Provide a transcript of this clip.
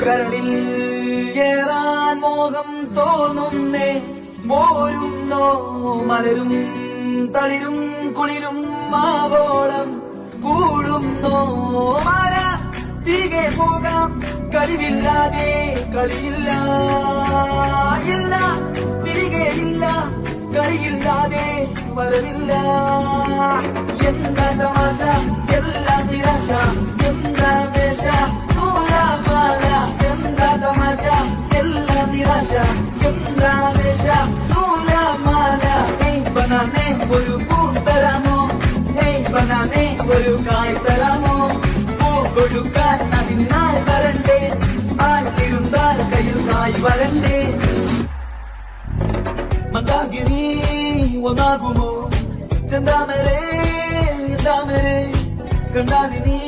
കരളിൽ ഏറാൻ മോഹം തോന്നുന്നേ പോരുന്നോ മലരും തളിരും കുളിരും ആവോളം കൂടുന്നോ മല തിരികെ പോകാം കഴിവില്ലാതെ കളിയില്ല ഇല്ല തിരികെ ഇല്ല കളിയില്ലാതെ വരവില്ല എന്താ തമാശ എല്ലാം നിരാശ എന്താ വേഷ നൂലാമാല എന്താ തമാശ എല്ലാം നിരാശ എന്താ വേഷ നൂലാമാല ബനാനെ ഒരു പൂ തരാമോ ബനാനെ ഒരു കായ് തരാമോ പൂ കൊടുക്കാൻ അതിനാൽ വരണ്ടേ ആട്ടിരുന്നാൽ കയ്യിൽ കായ് വരണ്ടേ മന്ദാകിനി ഒന്നാകുമോ ചെന്താമരേ കണ്ടാതിനീ